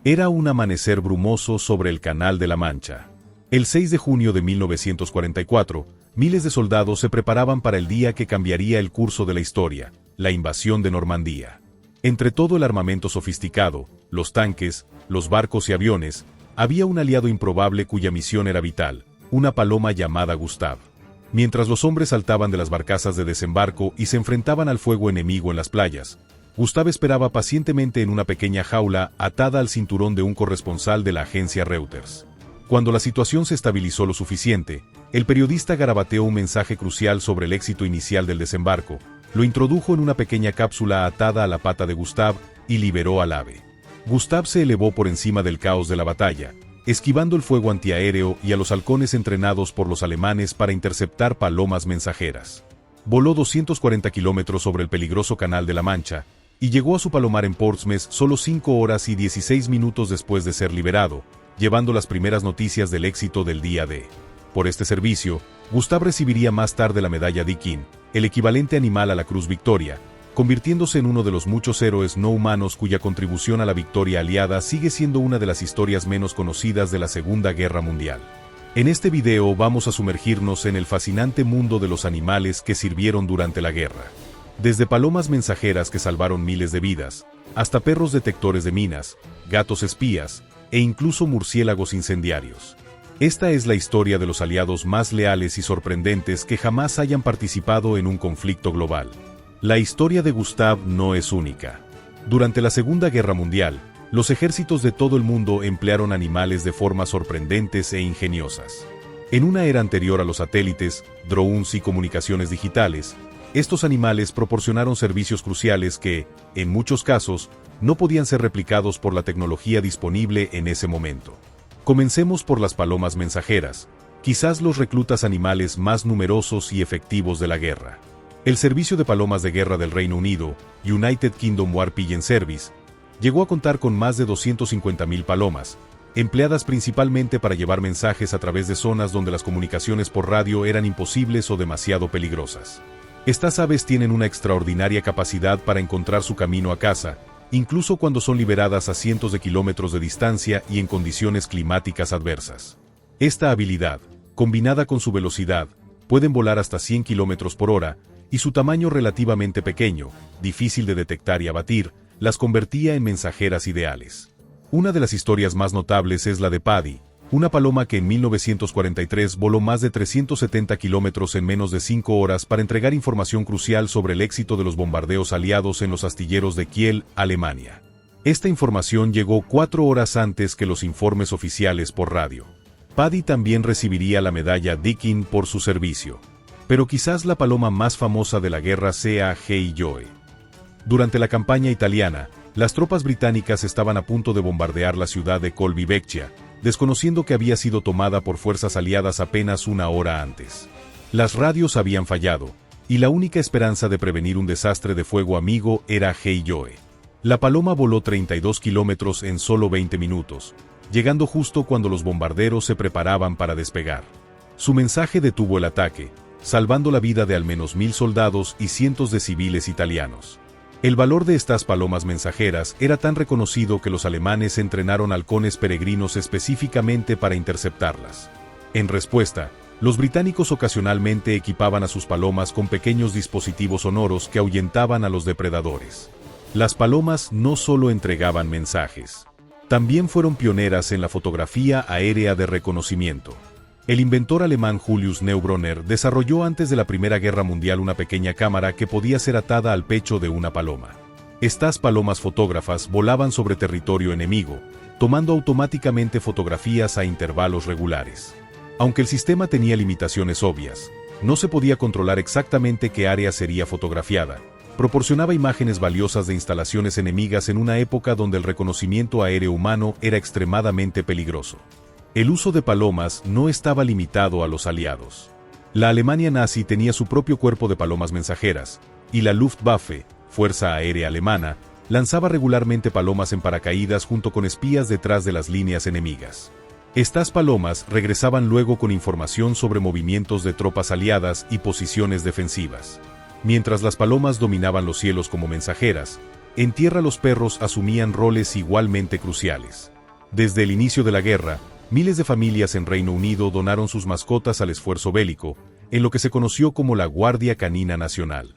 Era un amanecer brumoso sobre el Canal de la Mancha. El 6 de junio de 1944, miles de soldados se preparaban para el día que cambiaría el curso de la historia, la invasión de Normandía. Entre todo el armamento sofisticado, los tanques, los barcos y aviones, había un aliado improbable cuya misión era vital, una paloma llamada Gustave. Mientras los hombres saltaban de las barcazas de desembarco y se enfrentaban al fuego enemigo en las playas, Gustave esperaba pacientemente en una pequeña jaula atada al cinturón de un corresponsal de la agencia Reuters. Cuando la situación se estabilizó lo suficiente, el periodista garabateó un mensaje crucial sobre el éxito inicial del desembarco, lo introdujo en una pequeña cápsula atada a la pata de Gustave y liberó al ave. Gustave se elevó por encima del caos de la batalla, esquivando el fuego antiaéreo y a los halcones entrenados por los alemanes para interceptar palomas mensajeras. Voló 240 kilómetros sobre el peligroso Canal de la Mancha, y llegó a su palomar en Portsmouth solo 5 horas y 16 minutos después de ser liberado, llevando las primeras noticias del éxito del día D. Por este servicio, Gustave recibiría más tarde la medalla Deakin, el equivalente animal a la Cruz Victoria, convirtiéndose en uno de los muchos héroes no humanos cuya contribución a la victoria aliada sigue siendo una de las historias menos conocidas de la Segunda Guerra Mundial. En este video vamos a sumergirnos en el fascinante mundo de los animales que sirvieron durante la guerra. Desde palomas mensajeras que salvaron miles de vidas, hasta perros detectores de minas, gatos espías, e incluso murciélagos incendiarios. Esta es la historia de los aliados más leales y sorprendentes que jamás hayan participado en un conflicto global. La historia de Gustave no es única. Durante la Segunda Guerra Mundial, los ejércitos de todo el mundo emplearon animales de formas sorprendentes e ingeniosas. En una era anterior a los satélites, drones y comunicaciones digitales, estos animales proporcionaron servicios cruciales que, en muchos casos, no podían ser replicados por la tecnología disponible en ese momento. Comencemos por las palomas mensajeras, quizás los reclutas animales más numerosos y efectivos de la guerra. El servicio de palomas de guerra del Reino Unido, United Kingdom War Pigeon Service, llegó a contar con más de 250.000 palomas, empleadas principalmente para llevar mensajes a través de zonas donde las comunicaciones por radio eran imposibles o demasiado peligrosas. Estas aves tienen una extraordinaria capacidad para encontrar su camino a casa, incluso cuando son liberadas a cientos de kilómetros de distancia y en condiciones climáticas adversas. Esta habilidad, combinada con su velocidad, pueden volar hasta 100 kilómetros por hora, y su tamaño relativamente pequeño, difícil de detectar y abatir, las convertía en mensajeras ideales. Una de las historias más notables es la de Paddy, una paloma que en 1943 voló más de 370 kilómetros en menos de 5 horas para entregar información crucial sobre el éxito de los bombardeos aliados en los astilleros de Kiel, Alemania. Esta información llegó 4 horas antes que los informes oficiales por radio. Paddy también recibiría la medalla Deakin por su servicio. Pero quizás la paloma más famosa de la guerra sea Hey-Joe. Durante la campaña italiana, las tropas británicas estaban a punto de bombardear la ciudad de Colby Vecchia, desconociendo que había sido tomada por fuerzas aliadas apenas una hora antes. Las radios habían fallado, y la única esperanza de prevenir un desastre de fuego amigo era Hey-Joe. La paloma voló 32 kilómetros en solo 20 minutos, llegando justo cuando los bombarderos se preparaban para despegar. Su mensaje detuvo el ataque, salvando la vida de al menos 1000 soldados y cientos de civiles italianos. El valor de estas palomas mensajeras era tan reconocido que los alemanes entrenaron halcones peregrinos específicamente para interceptarlas. En respuesta, los británicos ocasionalmente equipaban a sus palomas con pequeños dispositivos sonoros que ahuyentaban a los depredadores. Las palomas no solo entregaban mensajes, también fueron pioneras en la fotografía aérea de reconocimiento. El inventor alemán Julius Neubronner desarrolló antes de la Primera Guerra Mundial una pequeña cámara que podía ser atada al pecho de una paloma. Estas palomas fotógrafas volaban sobre territorio enemigo, tomando automáticamente fotografías a intervalos regulares. Aunque el sistema tenía limitaciones obvias, no se podía controlar exactamente qué área sería fotografiada. Proporcionaba imágenes valiosas de instalaciones enemigas en una época donde el reconocimiento aéreo humano era extremadamente peligroso. El uso de palomas no estaba limitado a los aliados. La Alemania nazi tenía su propio cuerpo de palomas mensajeras, y la Luftwaffe, Fuerza Aérea Alemana, lanzaba regularmente palomas en paracaídas junto con espías detrás de las líneas enemigas. Estas palomas regresaban luego con información sobre movimientos de tropas aliadas y posiciones defensivas. Mientras las palomas dominaban los cielos como mensajeras, en tierra los perros asumían roles igualmente cruciales. Desde el inicio de la guerra, miles de familias en Reino Unido donaron sus mascotas al esfuerzo bélico, en lo que se conoció como la Guardia Canina Nacional.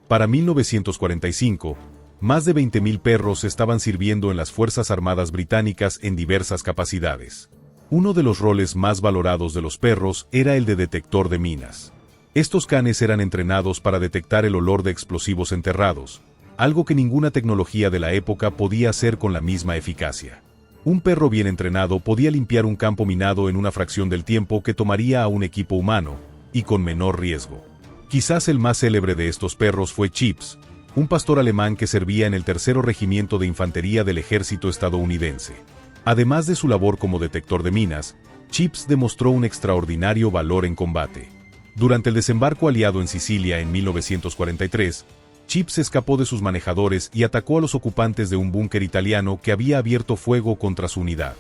Para 1945, más de 20.000 perros estaban sirviendo en las Fuerzas Armadas británicas en diversas capacidades. Uno de los roles más valorados de los perros era el de detector de minas. Estos canes eran entrenados para detectar el olor de explosivos enterrados, algo que ninguna tecnología de la época podía hacer con la misma eficacia. Un perro bien entrenado podía limpiar un campo minado en una fracción del tiempo que tomaría a un equipo humano, y con menor riesgo. Quizás el más célebre de estos perros fue Chips, un pastor alemán que servía en el 3º Regimiento de Infantería del Ejército estadounidense. Además de su labor como detector de minas, Chips demostró un extraordinario valor en combate. Durante el desembarco aliado en Sicilia en 1943, Chips escapó de sus manejadores y atacó a los ocupantes de un búnker italiano que había abierto fuego contra su unidad.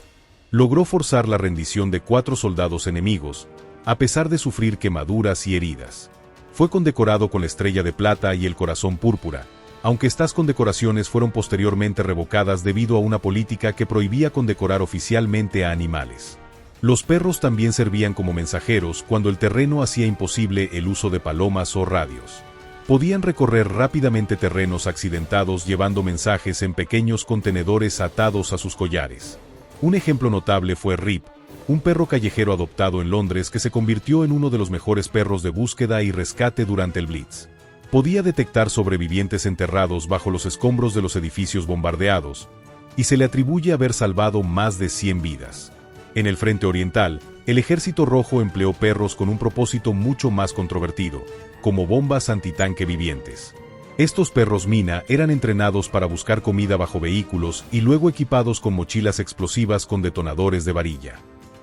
Logró forzar la rendición de 4 soldados enemigos, a pesar de sufrir quemaduras y heridas. Fue condecorado con la Estrella de Plata y el Corazón Púrpura, aunque estas condecoraciones fueron posteriormente revocadas debido a una política que prohibía condecorar oficialmente a animales. Los perros también servían como mensajeros cuando el terreno hacía imposible el uso de palomas o radios. Podían recorrer rápidamente terrenos accidentados llevando mensajes en pequeños contenedores atados a sus collares. Un ejemplo notable fue Rip, un perro callejero adoptado en Londres que se convirtió en uno de los mejores perros de búsqueda y rescate durante el Blitz. Podía detectar sobrevivientes enterrados bajo los escombros de los edificios bombardeados, y se le atribuye haber salvado más de 100 vidas. En el frente oriental, el Ejército Rojo empleó perros con un propósito mucho más controvertido, como bombas antitanque vivientes. Estos perros mina eran entrenados para buscar comida bajo vehículos y luego equipados con mochilas explosivas con detonadores de varilla.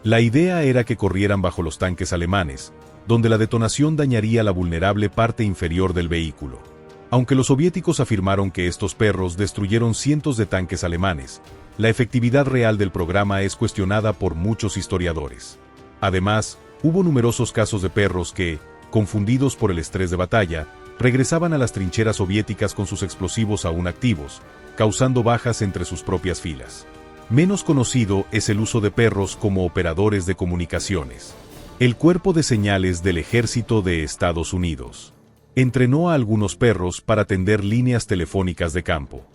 La idea era que corrieran bajo los tanques alemanes, donde la detonación dañaría la vulnerable parte inferior del vehículo. Aunque los soviéticos afirmaron que estos perros destruyeron cientos de tanques alemanes, la efectividad real del programa es cuestionada por muchos historiadores. Además, hubo numerosos casos de perros que, confundidos por el estrés de batalla, regresaban a las trincheras soviéticas con sus explosivos aún activos, causando bajas entre sus propias filas. Menos conocido es el uso de perros como operadores de comunicaciones. El Cuerpo de Señales del Ejército de Estados Unidos entrenó a algunos perros para tender líneas telefónicas de campo.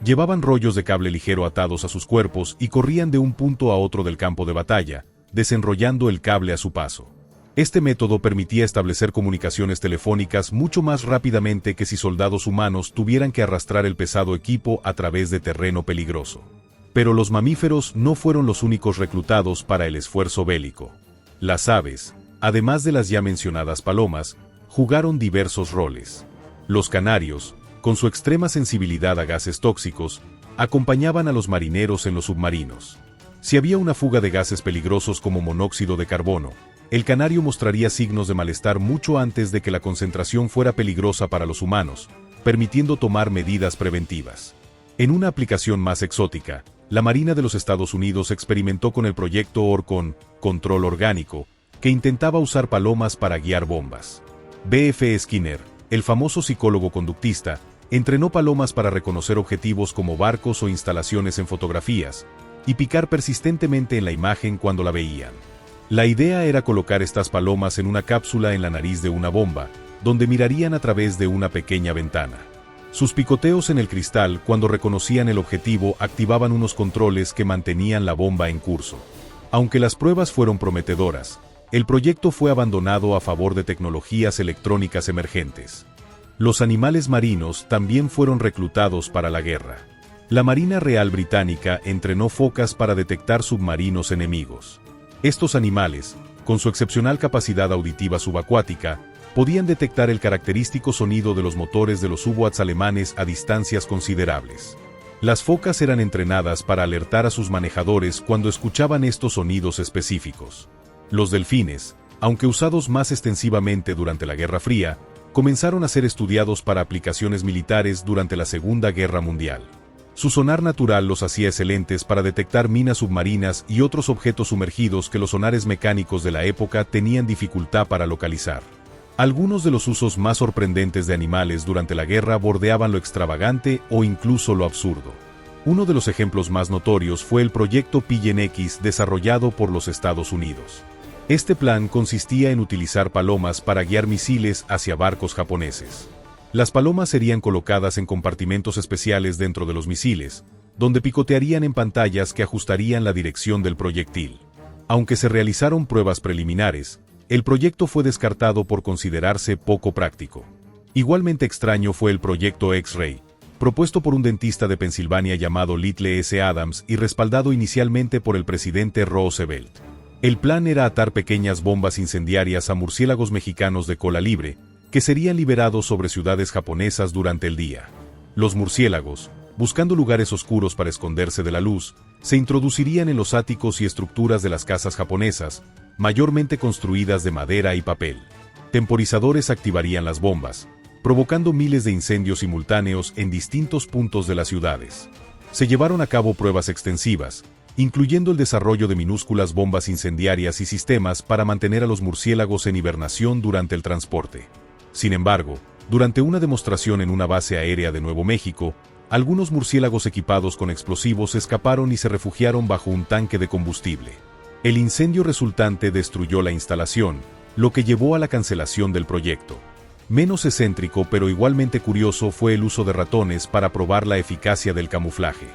Llevaban rollos de cable ligero atados a sus cuerpos y corrían de un punto a otro del campo de batalla, desenrollando el cable a su paso. Este método permitía establecer comunicaciones telefónicas mucho más rápidamente que si soldados humanos tuvieran que arrastrar el pesado equipo a través de terreno peligroso. Pero los mamíferos no fueron los únicos reclutados para el esfuerzo bélico. Las aves, además de las ya mencionadas palomas, jugaron diversos roles. Los canarios, con su extrema sensibilidad a gases tóxicos, acompañaban a los marineros en los submarinos. Si había una fuga de gases peligrosos como monóxido de carbono, el canario mostraría signos de malestar mucho antes de que la concentración fuera peligrosa para los humanos, permitiendo tomar medidas preventivas. En una aplicación más exótica, la Marina de los Estados Unidos experimentó con el proyecto Orcon, Control Orgánico, que intentaba usar palomas para guiar bombas. B.F. Skinner, el famoso psicólogo conductista, entrenó palomas para reconocer objetivos como barcos o instalaciones en fotografías, y picar persistentemente en la imagen cuando la veían. La idea era colocar estas palomas en una cápsula en la nariz de una bomba, donde mirarían a través de una pequeña ventana. Sus picoteos en el cristal cuando reconocían el objetivo activaban unos controles que mantenían la bomba en curso. Aunque las pruebas fueron prometedoras, el proyecto fue abandonado a favor de tecnologías electrónicas emergentes. Los animales marinos también fueron reclutados para la guerra. La Marina Real Británica entrenó focas para detectar submarinos enemigos. Estos animales, con su excepcional capacidad auditiva subacuática, podían detectar el característico sonido de los motores de los U-boats alemanes a distancias considerables. Las focas eran entrenadas para alertar a sus manejadores cuando escuchaban estos sonidos específicos. Los delfines, aunque usados más extensivamente durante la Guerra Fría, comenzaron a ser estudiados para aplicaciones militares durante la Segunda Guerra Mundial. Su sonar natural los hacía excelentes para detectar minas submarinas y otros objetos sumergidos que los sonares mecánicos de la época tenían dificultad para localizar. Algunos de los usos más sorprendentes de animales durante la guerra bordeaban lo extravagante o incluso lo absurdo. Uno de los ejemplos más notorios fue el proyecto Pigeon X desarrollado por los Estados Unidos. Este plan consistía en utilizar palomas para guiar misiles hacia barcos japoneses. Las palomas serían colocadas en compartimentos especiales dentro de los misiles, donde picotearían en pantallas que ajustarían la dirección del proyectil. Aunque se realizaron pruebas preliminares, el proyecto fue descartado por considerarse poco práctico. Igualmente extraño fue el proyecto X-Ray, propuesto por un dentista de Pensilvania llamado Little S. Adams y respaldado inicialmente por el presidente Roosevelt. El plan era atar pequeñas bombas incendiarias a murciélagos mexicanos de cola libre, que serían liberados sobre ciudades japonesas durante el día. Los murciélagos, buscando lugares oscuros para esconderse de la luz, se introducirían en los áticos y estructuras de las casas japonesas, mayormente construidas de madera y papel. Temporizadores activarían las bombas, provocando miles de incendios simultáneos en distintos puntos de las ciudades. Se llevaron a cabo pruebas extensivas, incluyendo el desarrollo de minúsculas bombas incendiarias y sistemas para mantener a los murciélagos en hibernación durante el transporte. Sin embargo, durante una demostración en una base aérea de Nuevo México, algunos murciélagos equipados con explosivos escaparon y se refugiaron bajo un tanque de combustible. El incendio resultante destruyó la instalación, lo que llevó a la cancelación del proyecto. Menos excéntrico pero igualmente curioso fue el uso de ratones para probar la eficacia del camuflaje.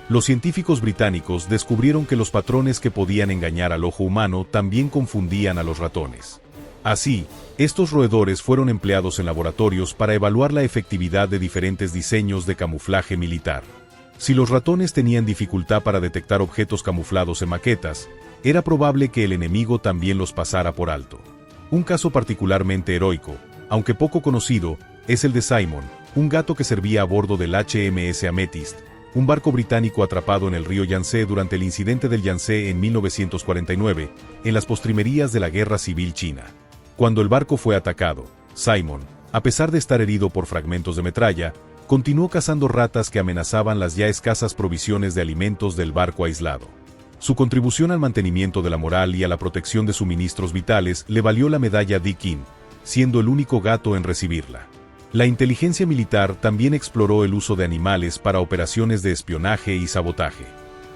Los científicos británicos descubrieron que los patrones que podían engañar al ojo humano también confundían a los ratones. Así, estos roedores fueron empleados en laboratorios para evaluar la efectividad de diferentes diseños de camuflaje militar. Si los ratones tenían dificultad para detectar objetos camuflados en maquetas, era probable que el enemigo también los pasara por alto. Un caso particularmente heroico, aunque poco conocido, es el de Simon, un gato que servía a bordo del HMS Amethyst, un barco británico atrapado en el río Yangtze durante el incidente del Yangtze en 1949, en las postrimerías de la Guerra Civil China. Cuando el barco fue atacado, Simon, a pesar de estar herido por fragmentos de metralla, continuó cazando ratas que amenazaban las ya escasas provisiones de alimentos del barco aislado. Su contribución al mantenimiento de la moral y a la protección de suministros vitales le valió la medalla Dickin, siendo el único gato en recibirla. La inteligencia militar también exploró el uso de animales para operaciones de espionaje y sabotaje.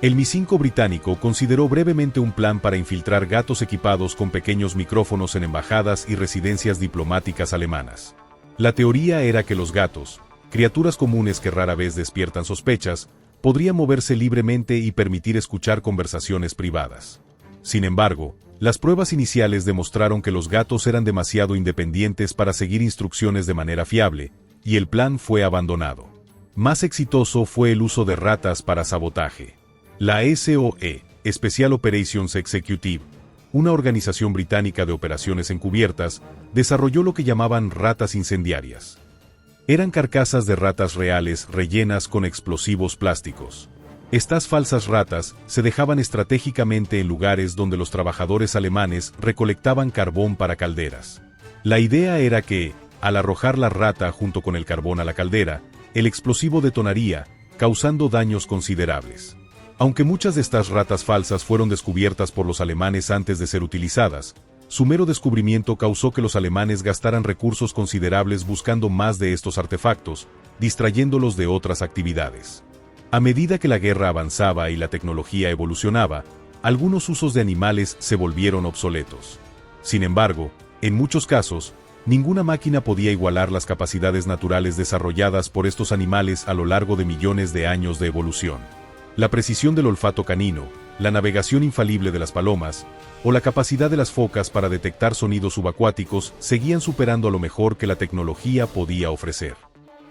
El Mi-5 británico consideró brevemente un plan para infiltrar gatos equipados con pequeños micrófonos en embajadas y residencias diplomáticas alemanas. La teoría era que los gatos, criaturas comunes que rara vez despiertan sospechas, podrían moverse libremente y permitir escuchar conversaciones privadas. Sin embargo, las pruebas iniciales demostraron que los gatos eran demasiado independientes para seguir instrucciones de manera fiable, y el plan fue abandonado. Más exitoso fue el uso de ratas para sabotaje. La SOE, Special Operations Executive, una organización británica de operaciones encubiertas, desarrolló lo que llamaban ratas incendiarias. Eran carcasas de ratas reales rellenas con explosivos plásticos. Estas falsas ratas se dejaban estratégicamente en lugares donde los trabajadores alemanes recolectaban carbón para calderas. La idea era que, al arrojar la rata junto con el carbón a la caldera, el explosivo detonaría, causando daños considerables. Aunque muchas de estas ratas falsas fueron descubiertas por los alemanes antes de ser utilizadas, su mero descubrimiento causó que los alemanes gastaran recursos considerables buscando más de estos artefactos, distrayéndolos de otras actividades. A medida que la guerra avanzaba y la tecnología evolucionaba, algunos usos de animales se volvieron obsoletos. Sin embargo, en muchos casos, ninguna máquina podía igualar las capacidades naturales desarrolladas por estos animales a lo largo de millones de años de evolución. La precisión del olfato canino, la navegación infalible de las palomas, o la capacidad de las focas para detectar sonidos subacuáticos seguían superando a lo mejor que la tecnología podía ofrecer.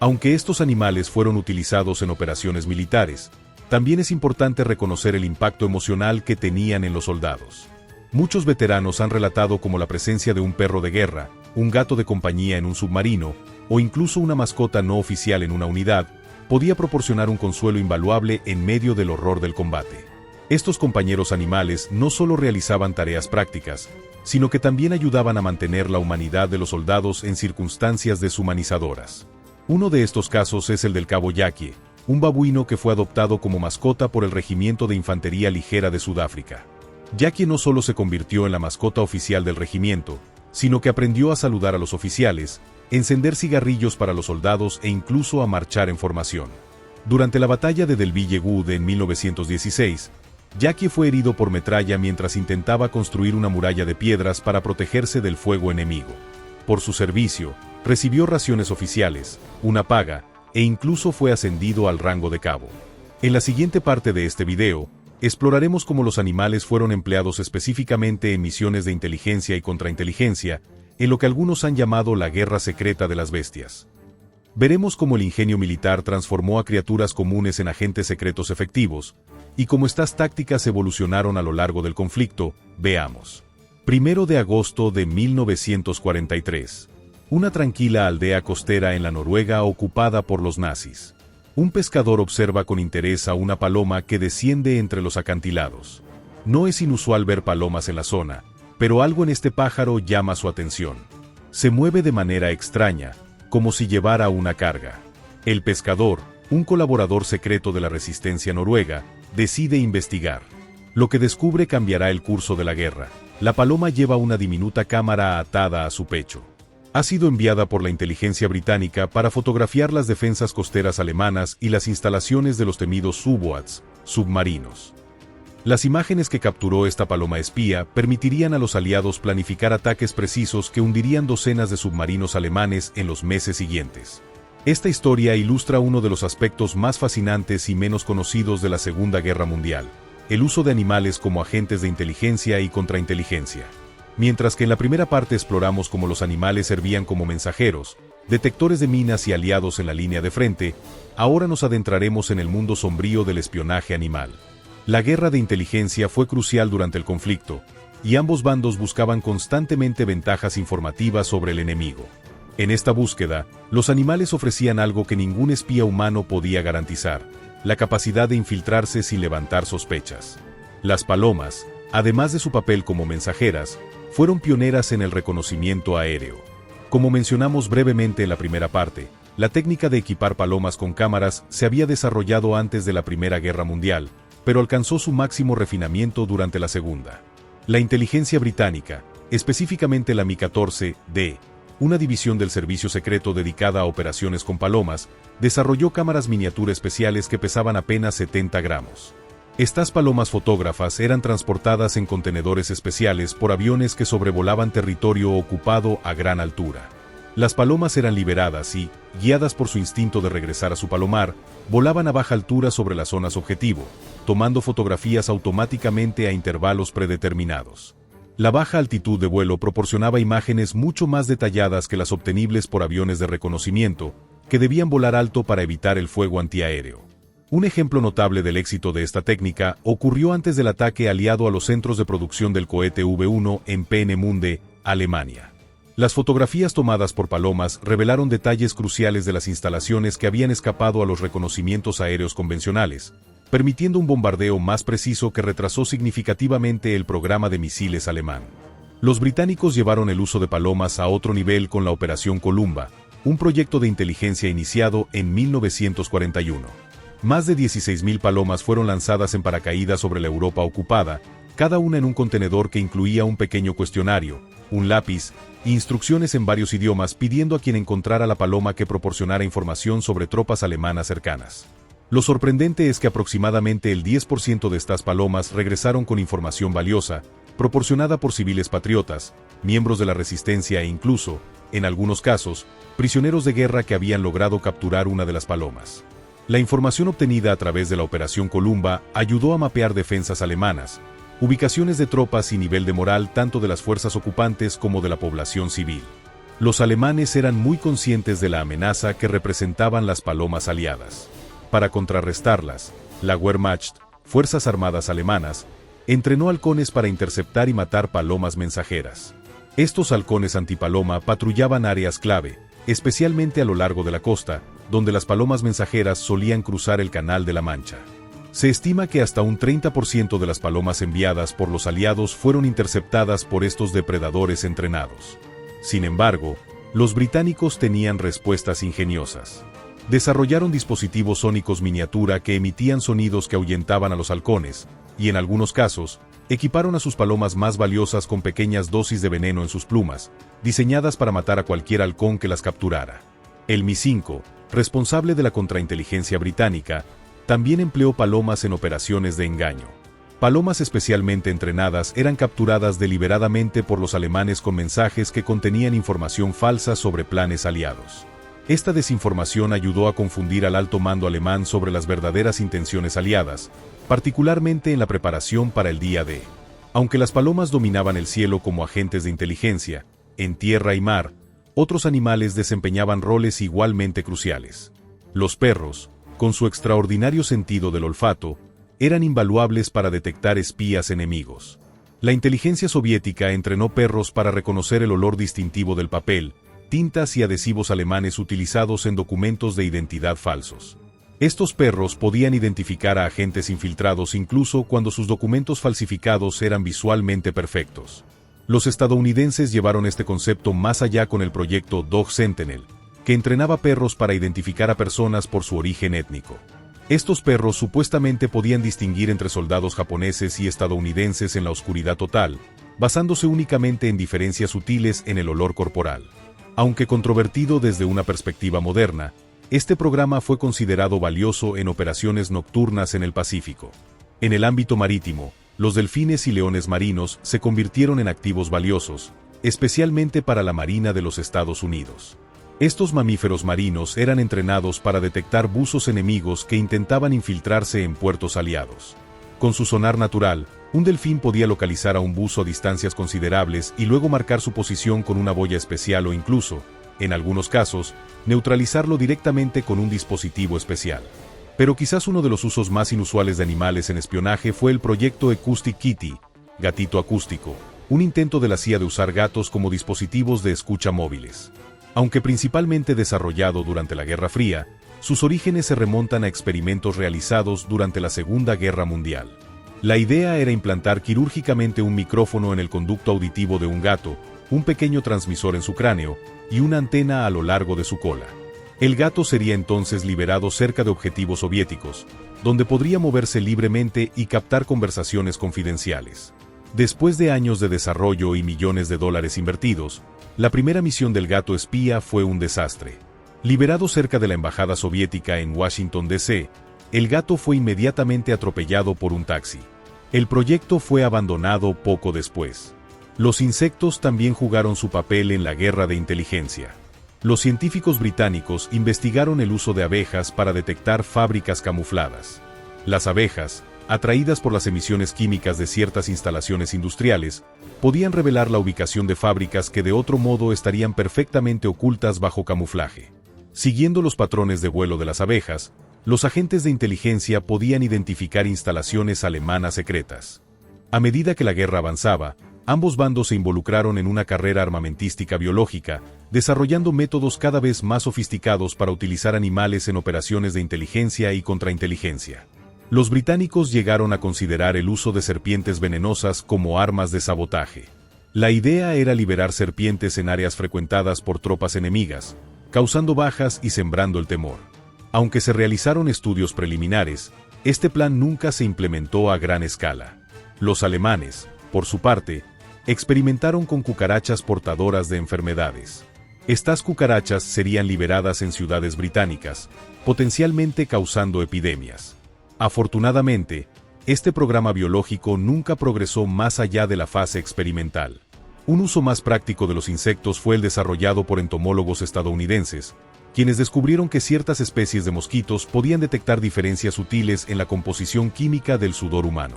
Aunque estos animales fueron utilizados en operaciones militares, también es importante reconocer el impacto emocional que tenían en los soldados. Muchos veteranos han relatado cómo la presencia de un perro de guerra, un gato de compañía en un submarino, o incluso una mascota no oficial en una unidad, podía proporcionar un consuelo invaluable en medio del horror del combate. Estos compañeros animales no solo realizaban tareas prácticas, sino que también ayudaban a mantener la humanidad de los soldados en circunstancias deshumanizadoras. Uno de estos casos es el del cabo Jackie, un babuino que fue adoptado como mascota por el Regimiento de Infantería Ligera de Sudáfrica. Jackie no solo se convirtió en la mascota oficial del regimiento, sino que aprendió a saludar a los oficiales, encender cigarrillos para los soldados e incluso a marchar en formación. Durante la batalla de Delville Wood en 1916, Jackie fue herido por metralla mientras intentaba construir una muralla de piedras para protegerse del fuego enemigo. Por su servicio, recibió raciones oficiales, una paga, e incluso fue ascendido al rango de cabo. En la siguiente parte de este video, exploraremos cómo los animales fueron empleados específicamente en misiones de inteligencia y contrainteligencia, en lo que algunos han llamado la guerra secreta de las bestias. Veremos cómo el ingenio militar transformó a criaturas comunes en agentes secretos efectivos, y cómo estas tácticas evolucionaron a lo largo del conflicto. Veamos. 1 de agosto de 1943. Una tranquila aldea costera en la Noruega ocupada por los nazis. Un pescador observa con interés a una paloma que desciende entre los acantilados. No es inusual ver palomas en la zona, pero algo en este pájaro llama su atención. Se mueve de manera extraña, como si llevara una carga. El pescador, un colaborador secreto de la resistencia noruega, decide investigar. Lo que descubre cambiará el curso de la guerra. La paloma lleva una diminuta cámara atada a su pecho. Ha sido enviada por la inteligencia británica para fotografiar las defensas costeras alemanas y las instalaciones de los temidos U-boats, submarinos. Las imágenes que capturó esta paloma espía permitirían a los aliados planificar ataques precisos que hundirían docenas de submarinos alemanes en los meses siguientes. Esta historia ilustra uno de los aspectos más fascinantes y menos conocidos de la Segunda Guerra Mundial: el uso de animales como agentes de inteligencia y contrainteligencia. Mientras que en la primera parte exploramos cómo los animales servían como mensajeros, detectores de minas y aliados en la línea de frente, ahora nos adentraremos en el mundo sombrío del espionaje animal. La guerra de inteligencia fue crucial durante el conflicto, y ambos bandos buscaban constantemente ventajas informativas sobre el enemigo. En esta búsqueda, los animales ofrecían algo que ningún espía humano podía garantizar: la capacidad de infiltrarse sin levantar sospechas. Las palomas, además de su papel como mensajeras, fueron pioneras en el reconocimiento aéreo. Como mencionamos brevemente en la primera parte, la técnica de equipar palomas con cámaras se había desarrollado antes de la Primera Guerra Mundial, pero alcanzó su máximo refinamiento durante la Segunda. La inteligencia británica, específicamente la Mi-14D, una división del servicio secreto dedicada a operaciones con palomas, desarrolló cámaras miniatura especiales que pesaban apenas 70 gramos. Estas palomas fotógrafas eran transportadas en contenedores especiales por aviones que sobrevolaban territorio ocupado a gran altura. Las palomas eran liberadas y, guiadas por su instinto de regresar a su palomar, volaban a baja altura sobre las zonas objetivo, tomando fotografías automáticamente a intervalos predeterminados. La baja altitud de vuelo proporcionaba imágenes mucho más detalladas que las obtenibles por aviones de reconocimiento, que debían volar alto para evitar el fuego antiaéreo. Un ejemplo notable del éxito de esta técnica ocurrió antes del ataque aliado a los centros de producción del cohete V-1 en Peenemünde, Alemania. Las fotografías tomadas por palomas revelaron detalles cruciales de las instalaciones que habían escapado a los reconocimientos aéreos convencionales, permitiendo un bombardeo más preciso que retrasó significativamente el programa de misiles alemán. Los británicos llevaron el uso de palomas a otro nivel con la Operación Columba, un proyecto de inteligencia iniciado en 1941. Más de 16.000 palomas fueron lanzadas en paracaídas sobre la Europa ocupada, cada una en un contenedor que incluía un pequeño cuestionario, un lápiz, e instrucciones en varios idiomas pidiendo a quien encontrara la paloma que proporcionara información sobre tropas alemanas cercanas. Lo sorprendente es que aproximadamente el 10% de estas palomas regresaron con información valiosa, proporcionada por civiles patriotas, miembros de la resistencia e incluso, en algunos casos, prisioneros de guerra que habían logrado capturar una de las palomas. La información obtenida a través de la Operación Columba ayudó a mapear defensas alemanas, ubicaciones de tropas y nivel de moral tanto de las fuerzas ocupantes como de la población civil. Los alemanes eran muy conscientes de la amenaza que representaban las palomas aliadas. Para contrarrestarlas, la Wehrmacht, Fuerzas Armadas Alemanas, entrenó halcones para interceptar y matar palomas mensajeras. Estos halcones antipaloma patrullaban áreas clave, especialmente a lo largo de la costa, donde las palomas mensajeras solían cruzar el Canal de la Mancha. Se estima que hasta un 30% de las palomas enviadas por los aliados fueron interceptadas por estos depredadores entrenados. Sin embargo, los británicos tenían respuestas ingeniosas. Desarrollaron dispositivos sónicos miniatura que emitían sonidos que ahuyentaban a los halcones, y en algunos casos, Equiparon a sus palomas más valiosas con pequeñas dosis de veneno en sus plumas, diseñadas para matar a cualquier halcón que las capturara. El Mi-5, responsable de la contrainteligencia británica, también empleó palomas en operaciones de engaño. Palomas especialmente entrenadas eran capturadas deliberadamente por los alemanes con mensajes que contenían información falsa sobre planes aliados. Esta desinformación ayudó a confundir al alto mando alemán sobre las verdaderas intenciones aliadas, particularmente en la preparación para el día D. Aunque las palomas dominaban el cielo como agentes de inteligencia, en tierra y mar, otros animales desempeñaban roles igualmente cruciales. Los perros, con su extraordinario sentido del olfato, eran invaluables para detectar espías enemigos. La inteligencia soviética entrenó perros para reconocer el olor distintivo del papel, tintas y adhesivos alemanes utilizados en documentos de identidad falsos. Estos perros podían identificar a agentes infiltrados incluso cuando sus documentos falsificados eran visualmente perfectos. Los estadounidenses llevaron este concepto más allá con el proyecto Dog Sentinel, que entrenaba perros para identificar a personas por su origen étnico. Estos perros supuestamente podían distinguir entre soldados japoneses y estadounidenses en la oscuridad total, basándose únicamente en diferencias sutiles en el olor corporal. Aunque controvertido desde una perspectiva moderna, este programa fue considerado valioso en operaciones nocturnas en el Pacífico. En el ámbito marítimo, los delfines y leones marinos se convirtieron en activos valiosos, especialmente para la Marina de los Estados Unidos. Estos mamíferos marinos eran entrenados para detectar buzos enemigos que intentaban infiltrarse en puertos aliados. Con su sonar natural, un delfín podía localizar a un buzo a distancias considerables y luego marcar su posición con una boya especial o incluso, en algunos casos, neutralizarlo directamente con un dispositivo especial. Pero quizás uno de los usos más inusuales de animales en espionaje fue el proyecto Acoustic Kitty, gatito acústico, un intento de la CIA de usar gatos como dispositivos de escucha móviles. Aunque principalmente desarrollado durante la Guerra Fría, sus orígenes se remontan a experimentos realizados durante la Segunda Guerra Mundial. La idea era implantar quirúrgicamente un micrófono en el conducto auditivo de un gato, un pequeño transmisor en su cráneo y una antena a lo largo de su cola. El gato sería entonces liberado cerca de objetivos soviéticos, donde podría moverse libremente y captar conversaciones confidenciales. Después de años de desarrollo y millones de dólares invertidos, la primera misión del gato espía fue un desastre. Liberado cerca de la embajada soviética en Washington, D.C., el gato fue inmediatamente atropellado por un taxi. El proyecto fue abandonado poco después. Los insectos también jugaron su papel en la guerra de inteligencia. Los científicos británicos investigaron el uso de abejas para detectar fábricas camufladas. Las abejas, atraídas por las emisiones químicas de ciertas instalaciones industriales, podían revelar la ubicación de fábricas que de otro modo estarían perfectamente ocultas bajo camuflaje. Siguiendo los patrones de vuelo de las abejas, los agentes de inteligencia podían identificar instalaciones alemanas secretas. A medida que la guerra avanzaba, ambos bandos se involucraron en una carrera armamentística biológica, desarrollando métodos cada vez más sofisticados para utilizar animales en operaciones de inteligencia y contrainteligencia. Los británicos llegaron a considerar el uso de serpientes venenosas como armas de sabotaje. La idea era liberar serpientes en áreas frecuentadas por tropas enemigas, causando bajas y sembrando el temor. Aunque se realizaron estudios preliminares, este plan nunca se implementó a gran escala. Los alemanes, por su parte, experimentaron con cucarachas portadoras de enfermedades. Estas cucarachas serían liberadas en ciudades británicas, potencialmente causando epidemias. Afortunadamente, este programa biológico nunca progresó más allá de la fase experimental. Un uso más práctico de los insectos fue el desarrollado por entomólogos estadounidenses, quienes descubrieron que ciertas especies de mosquitos podían detectar diferencias sutiles en la composición química del sudor humano.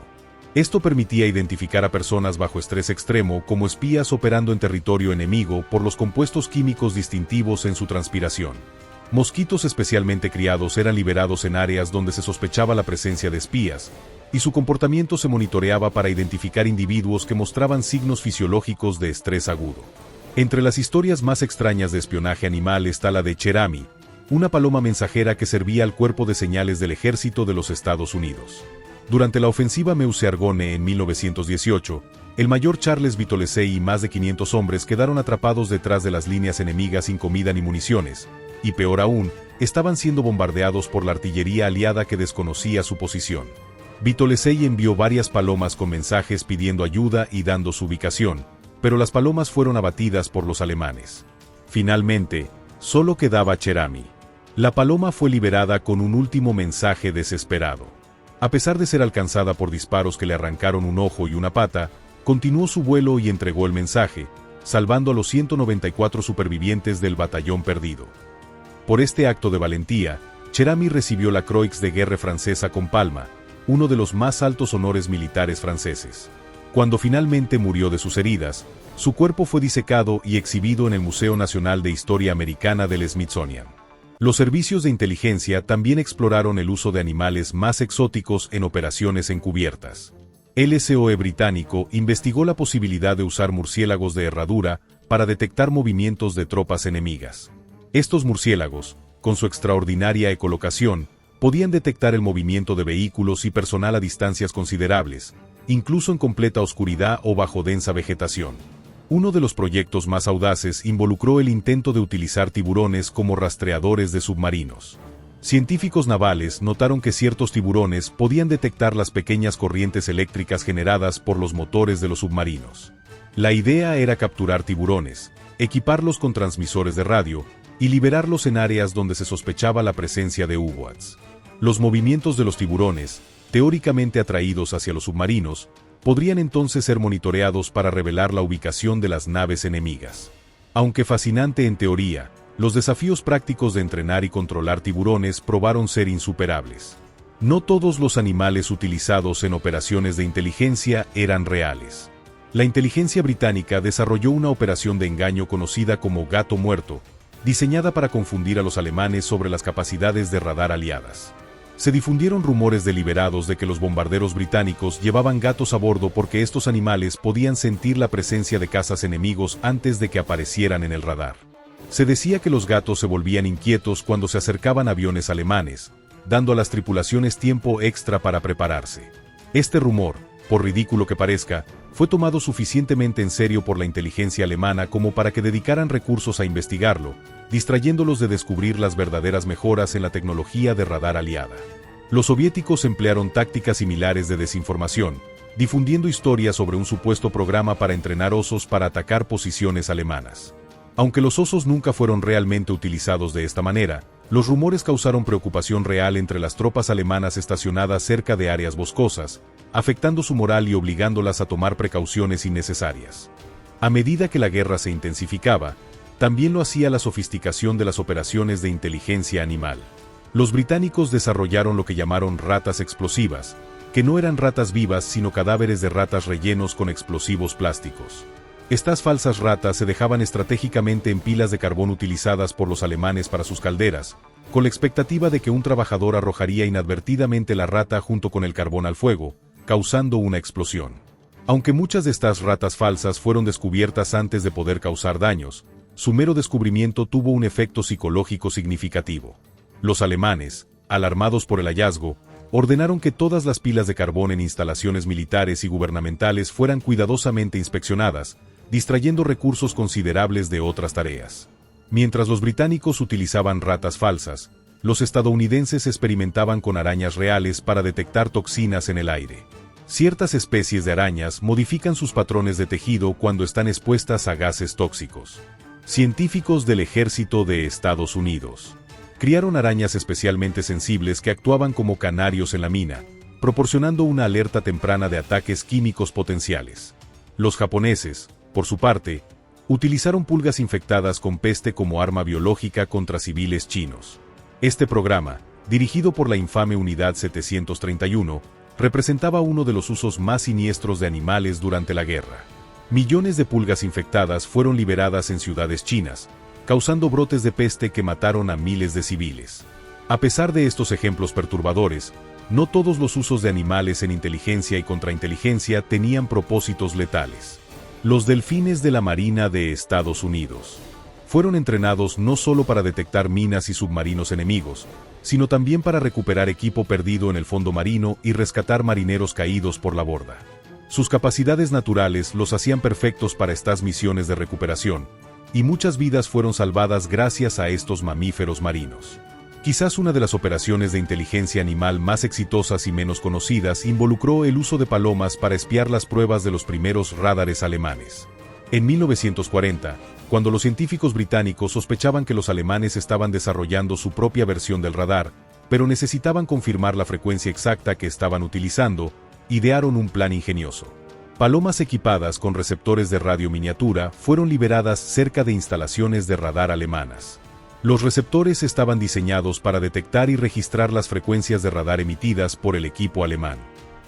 Esto permitía identificar a personas bajo estrés extremo como espías operando en territorio enemigo por los compuestos químicos distintivos en su transpiración. Mosquitos especialmente criados eran liberados en áreas donde se sospechaba la presencia de espías, y su comportamiento se monitoreaba para identificar individuos que mostraban signos fisiológicos de estrés agudo. Entre las historias más extrañas de espionaje animal está la de Cherami, una paloma mensajera que servía al cuerpo de señales del ejército de los Estados Unidos. Durante la ofensiva Meuse-Argonne en 1918, el mayor Charles Vitolesey y más de 500 hombres quedaron atrapados detrás de las líneas enemigas sin comida ni municiones, y peor aún, estaban siendo bombardeados por la artillería aliada que desconocía su posición. Vitolesey envió varias palomas con mensajes pidiendo ayuda y dando su ubicación, pero las palomas fueron abatidas por los alemanes. Finalmente, solo quedaba Cherami. La paloma fue liberada con un último mensaje desesperado. A pesar de ser alcanzada por disparos que le arrancaron un ojo y una pata, continuó su vuelo y entregó el mensaje, salvando a los 194 supervivientes del batallón perdido. Por este acto de valentía, Cherami recibió la Croix de Guerre francesa con palma, uno de los más altos honores militares franceses. Cuando finalmente murió de sus heridas, su cuerpo fue disecado y exhibido en el Museo Nacional de Historia Americana del Smithsonian. Los servicios de inteligencia también exploraron el uso de animales más exóticos en operaciones encubiertas. El SOE británico investigó la posibilidad de usar murciélagos de herradura para detectar movimientos de tropas enemigas. Estos murciélagos, con su extraordinaria ecolocación, podían detectar el movimiento de vehículos y personal a distancias considerables, incluso en completa oscuridad o bajo densa vegetación. Uno de los proyectos más audaces involucró el intento de utilizar tiburones como rastreadores de submarinos. Científicos navales notaron que ciertos tiburones podían detectar las pequeñas corrientes eléctricas generadas por los motores de los submarinos. La idea era capturar tiburones, equiparlos con transmisores de radio y liberarlos en áreas donde se sospechaba la presencia de U-Boats. Los movimientos de los tiburones, teóricamente atraídos hacia los submarinos, podrían entonces ser monitoreados para revelar la ubicación de las naves enemigas. Aunque fascinante en teoría, los desafíos prácticos de entrenar y controlar tiburones probaron ser insuperables. No todos los animales utilizados en operaciones de inteligencia eran reales. La inteligencia británica desarrolló una operación de engaño conocida como Gato Muerto, diseñada para confundir a los alemanes sobre las capacidades de radar aliadas. Se difundieron rumores deliberados de que los bombarderos británicos llevaban gatos a bordo porque estos animales podían sentir la presencia de cazas enemigos antes de que aparecieran en el radar. Se decía que los gatos se volvían inquietos cuando se acercaban aviones alemanes, dando a las tripulaciones tiempo extra para prepararse. Este rumor, por ridículo que parezca, fue tomado suficientemente en serio por la inteligencia alemana como para que dedicaran recursos a investigarlo, distrayéndolos de descubrir las verdaderas mejoras en la tecnología de radar aliada. Los soviéticos emplearon tácticas similares de desinformación, difundiendo historias sobre un supuesto programa para entrenar osos para atacar posiciones alemanas. Aunque los osos nunca fueron realmente utilizados de esta manera, los rumores causaron preocupación real entre las tropas alemanas estacionadas cerca de áreas boscosas, afectando su moral y obligándolas a tomar precauciones innecesarias. A medida que la guerra se intensificaba, también lo hacía la sofisticación de las operaciones de inteligencia animal. Los británicos desarrollaron lo que llamaron ratas explosivas, que no eran ratas vivas sino cadáveres de ratas rellenos con explosivos plásticos. Estas falsas ratas se dejaban estratégicamente en pilas de carbón utilizadas por los alemanes para sus calderas, con la expectativa de que un trabajador arrojaría inadvertidamente la rata junto con el carbón al fuego, causando una explosión. Aunque muchas de estas ratas falsas fueron descubiertas antes de poder causar daños, su mero descubrimiento tuvo un efecto psicológico significativo. Los alemanes, alarmados por el hallazgo, ordenaron que todas las pilas de carbón en instalaciones militares y gubernamentales fueran cuidadosamente inspeccionadas, distrayendo recursos considerables de otras tareas. Mientras los británicos utilizaban ratas falsas, los estadounidenses experimentaban con arañas reales para detectar toxinas en el aire. Ciertas especies de arañas modifican sus patrones de tejido cuando están expuestas a gases tóxicos. Científicos del Ejército de Estados Unidos criaron arañas especialmente sensibles que actuaban como canarios en la mina, proporcionando una alerta temprana de ataques químicos potenciales. Los japoneses, por su parte, utilizaron pulgas infectadas con peste como arma biológica contra civiles chinos. Este programa, dirigido por la infame Unidad 731, representaba uno de los usos más siniestros de animales durante la guerra. Millones de pulgas infectadas fueron liberadas en ciudades chinas, causando brotes de peste que mataron a miles de civiles. A pesar de estos ejemplos perturbadores, no todos los usos de animales en inteligencia y contrainteligencia tenían propósitos letales. Los delfines de la Marina de Estados Unidos fueron entrenados no solo para detectar minas y submarinos enemigos, sino también para recuperar equipo perdido en el fondo marino y rescatar marineros caídos por la borda. Sus capacidades naturales los hacían perfectos para estas misiones de recuperación, y muchas vidas fueron salvadas gracias a estos mamíferos marinos. Quizás una de las operaciones de inteligencia animal más exitosas y menos conocidas involucró el uso de palomas para espiar las pruebas de los primeros radares alemanes. En 1940, cuando los científicos británicos sospechaban que los alemanes estaban desarrollando su propia versión del radar, pero necesitaban confirmar la frecuencia exacta que estaban utilizando, idearon un plan ingenioso. Palomas equipadas con receptores de radio miniatura fueron liberadas cerca de instalaciones de radar alemanas. Los receptores estaban diseñados para detectar y registrar las frecuencias de radar emitidas por el equipo alemán.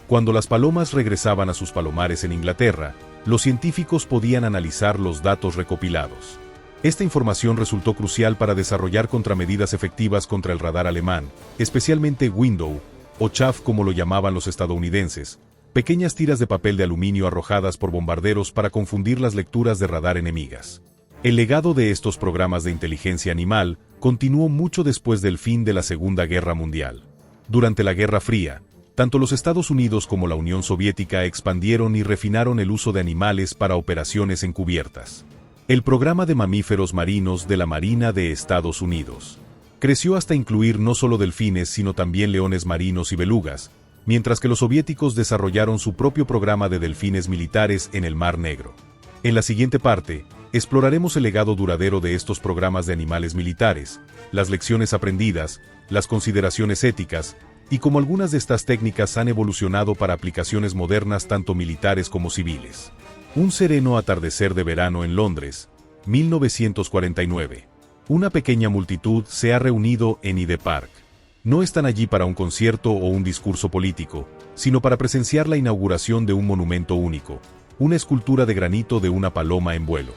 Cuando las palomas regresaban a sus palomares en Inglaterra, los científicos podían analizar los datos recopilados. Esta información resultó crucial para desarrollar contramedidas efectivas contra el radar alemán, especialmente Window, o chaff como lo llamaban los estadounidenses, pequeñas tiras de papel de aluminio arrojadas por bombarderos para confundir las lecturas de radar enemigas. El legado de estos programas de inteligencia animal continuó mucho después del fin de la Segunda Guerra Mundial. Durante la Guerra Fría, tanto los Estados Unidos como la Unión Soviética expandieron y refinaron el uso de animales para operaciones encubiertas. El programa de mamíferos marinos de la Marina de Estados Unidos creció hasta incluir no solo delfines sino también leones marinos y belugas, mientras que los soviéticos desarrollaron su propio programa de delfines militares en el Mar Negro. En la siguiente parte, exploraremos el legado duradero de estos programas de animales militares, las lecciones aprendidas, las consideraciones éticas, y cómo algunas de estas técnicas han evolucionado para aplicaciones modernas tanto militares como civiles. Un sereno atardecer de verano en Londres, 1949. Una pequeña multitud se ha reunido en Hyde Park. No están allí para un concierto o un discurso político, sino para presenciar la inauguración de un monumento único, una escultura de granito de una paloma en vuelo.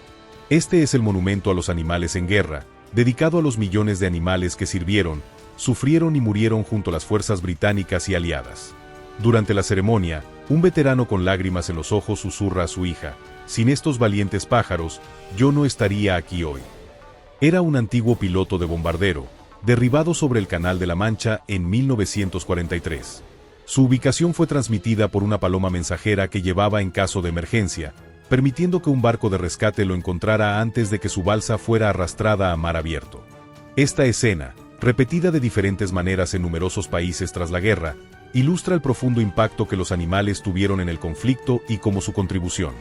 Este es el monumento a los animales en guerra, dedicado a los millones de animales que sirvieron, sufrieron y murieron junto a las fuerzas británicas y aliadas. Durante la ceremonia, un veterano con lágrimas en los ojos susurra a su hija: «Sin estos valientes pájaros, yo no estaría aquí hoy». Era un antiguo piloto de bombardero, derribado sobre el Canal de la Mancha en 1943. Su ubicación fue transmitida por una paloma mensajera que llevaba en caso de emergencia, permitiendo que un barco de rescate lo encontrara antes de que su balsa fuera arrastrada a mar abierto. Esta escena, repetida de diferentes maneras en numerosos países tras la guerra, ilustra el profundo impacto que los animales tuvieron en el conflicto y como su contribución,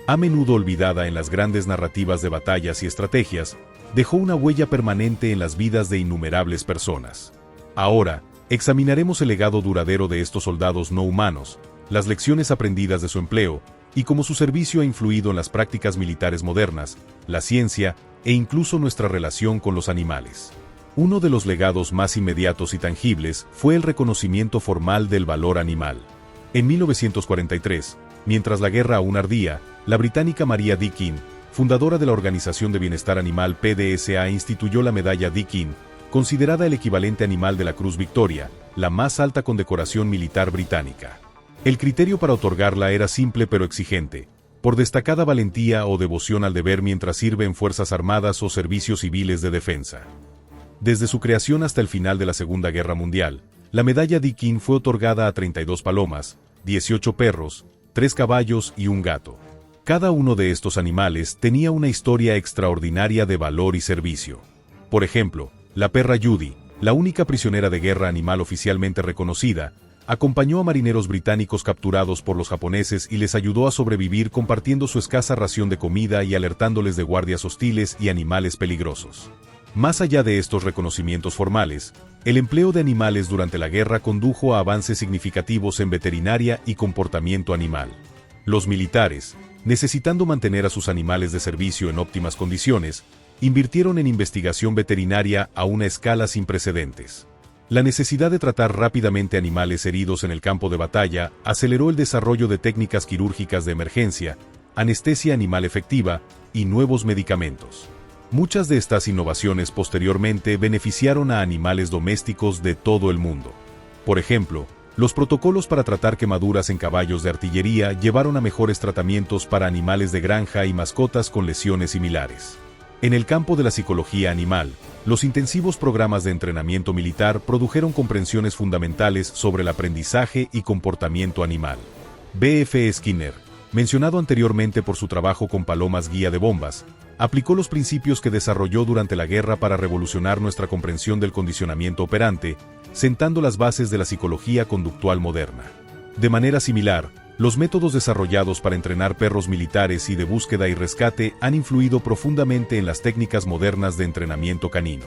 a menudo olvidada en las grandes narrativas de batallas y estrategias, dejó una huella permanente en las vidas de innumerables personas. Ahora, examinaremos el legado duradero de estos soldados no humanos, las lecciones aprendidas de su empleo, y cómo su servicio ha influido en las prácticas militares modernas, la ciencia e incluso nuestra relación con los animales. Uno de los legados más inmediatos y tangibles fue el reconocimiento formal del valor animal. En 1943, mientras la guerra aún ardía, la británica Maria D. King, fundadora de la Organización de Bienestar Animal PDSA, instituyó la medalla D. King, considerada el equivalente animal de la Cruz Victoria, la más alta condecoración militar británica. El criterio para otorgarla era simple pero exigente, por destacada valentía o devoción al deber mientras sirve en fuerzas armadas o servicios civiles de defensa. Desde su creación hasta el final de la Segunda Guerra Mundial, la medalla D. King fue otorgada a 32 palomas, 18 perros, 3 caballos y un gato. Cada uno de estos animales tenía una historia extraordinaria de valor y servicio. Por ejemplo, la perra Judy, la única prisionera de guerra animal oficialmente reconocida, acompañó a marineros británicos capturados por los japoneses y les ayudó a sobrevivir compartiendo su escasa ración de comida y alertándoles de guardias hostiles y animales peligrosos. Más allá de estos reconocimientos formales, el empleo de animales durante la guerra condujo a avances significativos en veterinaria y comportamiento animal. Los militares, necesitando mantener a sus animales de servicio en óptimas condiciones, invirtieron en investigación veterinaria a una escala sin precedentes. La necesidad de tratar rápidamente animales heridos en el campo de batalla aceleró el desarrollo de técnicas quirúrgicas de emergencia, anestesia animal efectiva y nuevos medicamentos. Muchas de estas innovaciones posteriormente beneficiaron a animales domésticos de todo el mundo. Por ejemplo, los protocolos para tratar quemaduras en caballos de artillería llevaron a mejores tratamientos para animales de granja y mascotas con lesiones similares. En el campo de la psicología animal, los intensivos programas de entrenamiento militar produjeron comprensiones fundamentales sobre el aprendizaje y comportamiento animal. B.F. Skinner, mencionado anteriormente por su trabajo con palomas guía de bombas, aplicó los principios que desarrolló durante la guerra para revolucionar nuestra comprensión del condicionamiento operante, sentando las bases de la psicología conductual moderna. De manera similar, los métodos desarrollados para entrenar perros militares y de búsqueda y rescate han influido profundamente en las técnicas modernas de entrenamiento canino.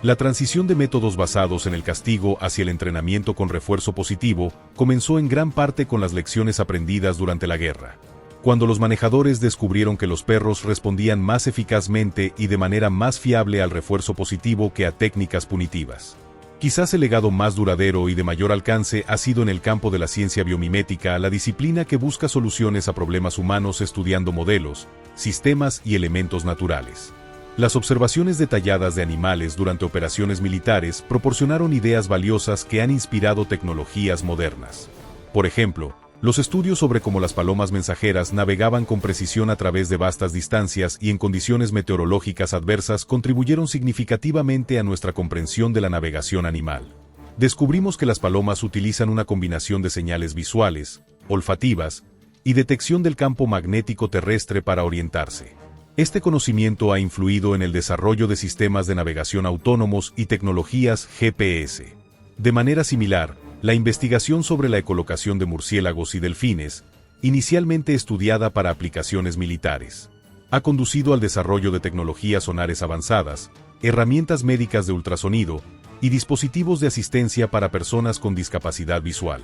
La transición de métodos basados en el castigo hacia el entrenamiento con refuerzo positivo comenzó en gran parte con las lecciones aprendidas durante la guerra. Cuando los manejadores descubrieron que los perros respondían más eficazmente y de manera más fiable al refuerzo positivo que a técnicas punitivas. Quizás el legado más duradero y de mayor alcance ha sido en el campo de la ciencia biomimética, la disciplina que busca soluciones a problemas humanos estudiando modelos, sistemas y elementos naturales. Las observaciones detalladas de animales durante operaciones militares proporcionaron ideas valiosas que han inspirado tecnologías modernas. Por ejemplo, los estudios sobre cómo las palomas mensajeras navegaban con precisión a través de vastas distancias y en condiciones meteorológicas adversas contribuyeron significativamente a nuestra comprensión de la navegación animal. Descubrimos que las palomas utilizan una combinación de señales visuales, olfativas y detección del campo magnético terrestre para orientarse. Este conocimiento ha influido en el desarrollo de sistemas de navegación autónomos y tecnologías GPS. De manera similar, la investigación sobre la ecolocación de murciélagos y delfines, inicialmente estudiada para aplicaciones militares, ha conducido al desarrollo de tecnologías sonares avanzadas, herramientas médicas de ultrasonido y dispositivos de asistencia para personas con discapacidad visual.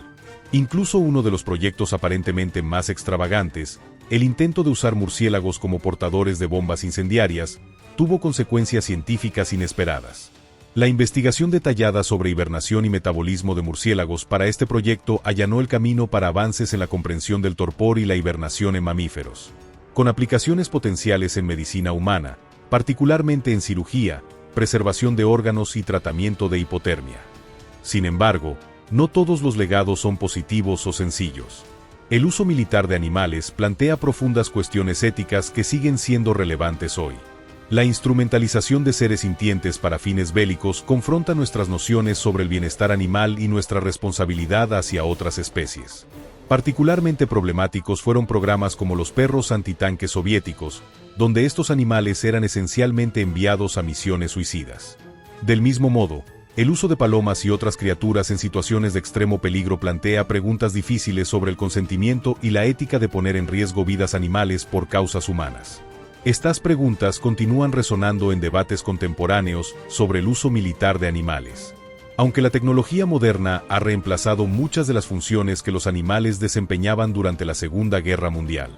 Incluso uno de los proyectos aparentemente más extravagantes, el intento de usar murciélagos como portadores de bombas incendiarias, tuvo consecuencias científicas inesperadas. La investigación detallada sobre hibernación y metabolismo de murciélagos para este proyecto allanó el camino para avances en la comprensión del torpor y la hibernación en mamíferos, con aplicaciones potenciales en medicina humana, particularmente en cirugía, preservación de órganos y tratamiento de hipotermia. Sin embargo, no todos los legados son positivos o sencillos. El uso militar de animales plantea profundas cuestiones éticas que siguen siendo relevantes hoy. La instrumentalización de seres sintientes para fines bélicos confronta nuestras nociones sobre el bienestar animal y nuestra responsabilidad hacia otras especies. Particularmente problemáticos fueron programas como los perros antitanques soviéticos, donde estos animales eran esencialmente enviados a misiones suicidas. Del mismo modo, el uso de palomas y otras criaturas en situaciones de extremo peligro plantea preguntas difíciles sobre el consentimiento y la ética de poner en riesgo vidas animales por causas humanas. Estas preguntas continúan resonando en debates contemporáneos sobre el uso militar de animales. Aunque la tecnología moderna ha reemplazado muchas de las funciones que los animales desempeñaban durante la Segunda Guerra Mundial,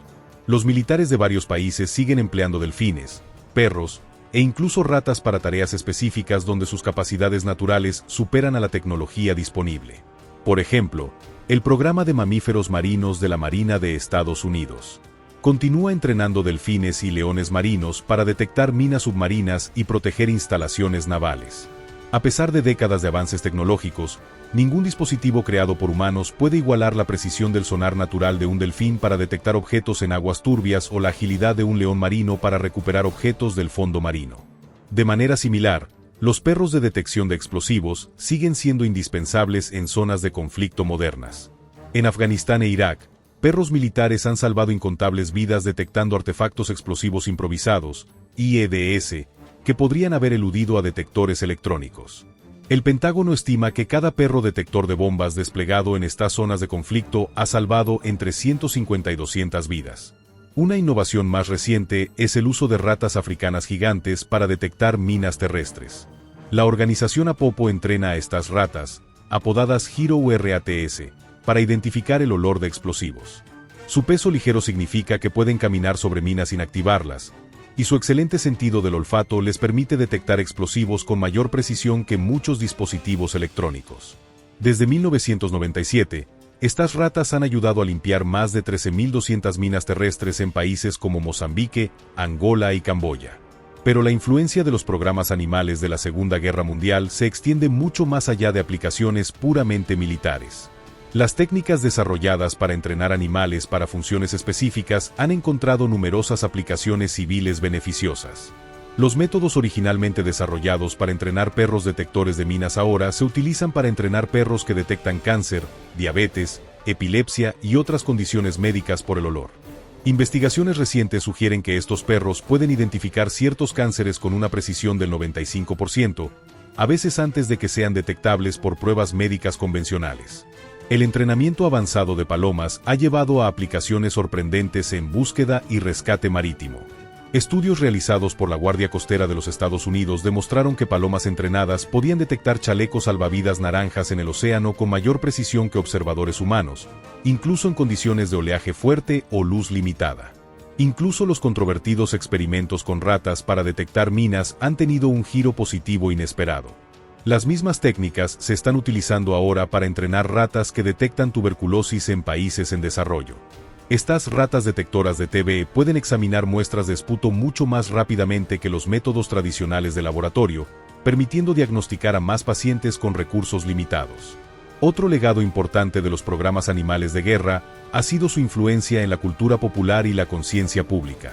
los militares de varios países siguen empleando delfines, perros e incluso ratas para tareas específicas donde sus capacidades naturales superan a la tecnología disponible. Por ejemplo, el programa de mamíferos marinos de la Marina de Estados Unidos continúa entrenando delfines y leones marinos para detectar minas submarinas y proteger instalaciones navales. A pesar de décadas de avances tecnológicos, ningún dispositivo creado por humanos puede igualar la precisión del sonar natural de un delfín para detectar objetos en aguas turbias o la agilidad de un león marino para recuperar objetos del fondo marino. De manera similar, los perros de detección de explosivos siguen siendo indispensables en zonas de conflicto modernas. En Afganistán e Irak, perros militares han salvado incontables vidas detectando artefactos explosivos improvisados, IEDs, que podrían haber eludido a detectores electrónicos. El Pentágono estima que cada perro detector de bombas desplegado en estas zonas de conflicto ha salvado entre 150 y 200 vidas. Una innovación más reciente es el uso de ratas africanas gigantes para detectar minas terrestres. La organización Apopo entrena a estas ratas, apodadas Hero RATS, para identificar el olor de explosivos. Su peso ligero significa que pueden caminar sobre minas sin activarlas, y su excelente sentido del olfato les permite detectar explosivos con mayor precisión que muchos dispositivos electrónicos. Desde 1997, estas ratas han ayudado a limpiar más de 13.200 minas terrestres en países como Mozambique, Angola y Camboya. Pero la influencia de los programas animales de la Segunda Guerra Mundial se extiende mucho más allá de aplicaciones puramente militares. Las técnicas desarrolladas para entrenar animales para funciones específicas han encontrado numerosas aplicaciones civiles beneficiosas. Los métodos originalmente desarrollados para entrenar perros detectores de minas ahora se utilizan para entrenar perros que detectan cáncer, diabetes, epilepsia y otras condiciones médicas por el olor. Investigaciones recientes sugieren que estos perros pueden identificar ciertos cánceres con una precisión del 95%, a veces antes de que sean detectables por pruebas médicas convencionales. El entrenamiento avanzado de palomas ha llevado a aplicaciones sorprendentes en búsqueda y rescate marítimo. Estudios realizados por la Guardia Costera de los Estados Unidos demostraron que palomas entrenadas podían detectar chalecos salvavidas naranjas en el océano con mayor precisión que observadores humanos, incluso en condiciones de oleaje fuerte o luz limitada. Incluso los controvertidos experimentos con ratas para detectar minas han tenido un giro positivo inesperado. Las mismas técnicas se están utilizando ahora para entrenar ratas que detectan tuberculosis en países en desarrollo. Estas ratas detectoras de TB pueden examinar muestras de esputo mucho más rápidamente que los métodos tradicionales de laboratorio, permitiendo diagnosticar a más pacientes con recursos limitados. Otro legado importante de los programas animales de guerra ha sido su influencia en la cultura popular y la conciencia pública.